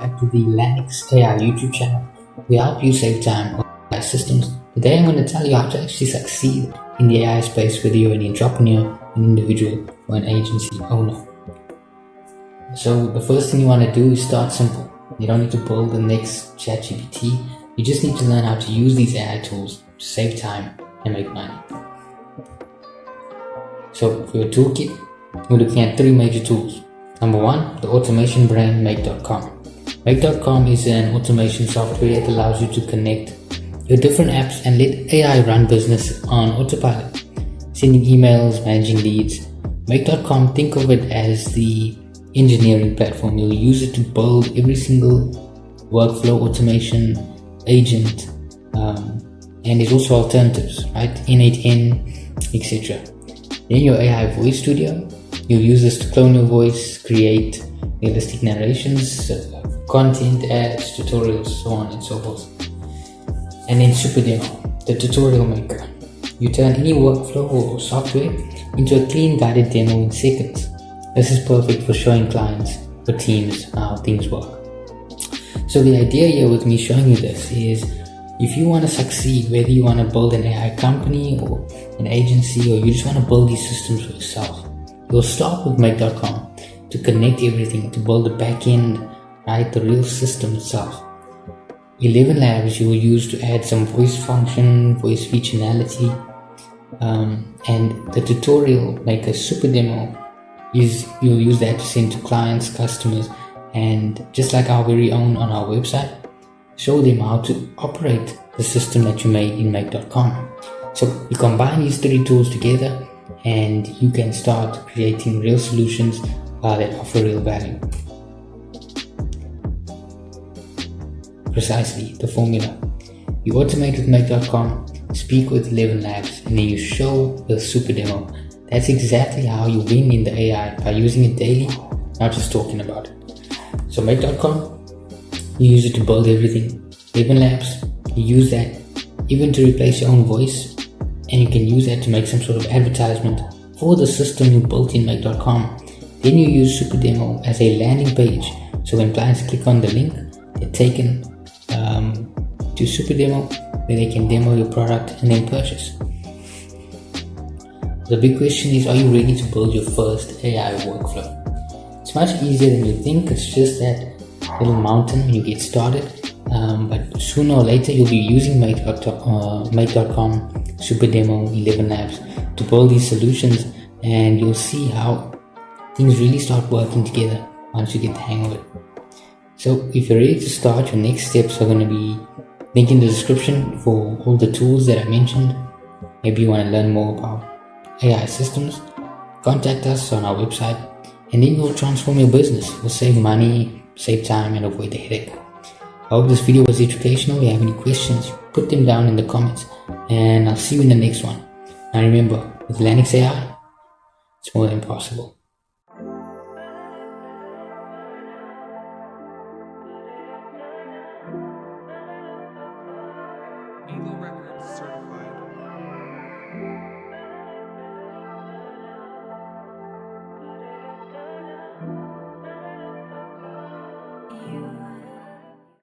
back to the Elanix AI YouTube channel. We help you save time on AI systems. Today I'm going to tell you how to actually succeed in the AI space, whether you're an entrepreneur, an individual, or an agency owner. So the first thing you want to do is start simple. You don't need to build the next ChatGPT. You just need to learn how to use these AI tools to save time and make money. So for your toolkit, we're looking at three major tools. Number one, the automation brand Make.com. Make.com is an automation software that allows you to connect your different apps and let AI run business on autopilot, sending emails, managing leads. Make.com, think of it as the engineering platform. You'll use it to build every single workflow, automation, agent, and there's also alternatives, right? N8N, etc. Then your AI voice studio. You'll use this to clone your voice, create realistic narrations, content, ads, tutorials, so on and so forth. And then Super Demo, the tutorial maker. You turn any workflow or software into a clean guided demo in seconds. This is perfect for showing clients or teams how things work. So the idea here with me showing you this is, if you want to succeed, whether you want to build an AI company or an agency, or you just want to build these systems for yourself, you'll start with Make.com to connect everything, to build the back end, right, the real system itself. ElevenLabs you will use to add some voice function, voice functionality, and the tutorial maker Super Demo you'll use that to send to clients, customers, and just like our very own on our website, show them how to operate the system that you made in Make.com. So you combine these three tools together and you can start creating real solutions that offer real value. Precisely, the formula. You automate with Make.com, speak with ElevenLabs, and then you show the Super Demo. That's exactly how you win in the AI, by using it daily, not just talking about it. So Make.com, you use it to build everything. ElevenLabs, you use that even to replace your own voice, and you can use that to make some sort of advertisement for the system you built in Make.com. Then you use Super Demo as a landing page, so when clients click on the link, they're taken to Super Demo, where they can demo your product and then purchase. The big question is, are you ready to build your first AI workflow? It's much easier than you think. It's just that little mountain when you get started, but sooner or later you'll be using Make.com, Super Demo, ElevenLabs to build these solutions, and you'll see how things really start working together once you get the hang of it. So if you're ready to start, your next steps are going to be linked in the description for all the tools that I mentioned. Maybe you want to learn more about AI systems, contact us on our website, and then we'll transform your business. We'll save money, save time, and avoid the headache. I hope this video was educational. If you have any questions, put them down in the comments, and I'll see you in the next one. Now remember, with Elanix AI, it's more than possible. ElevenLabs certified.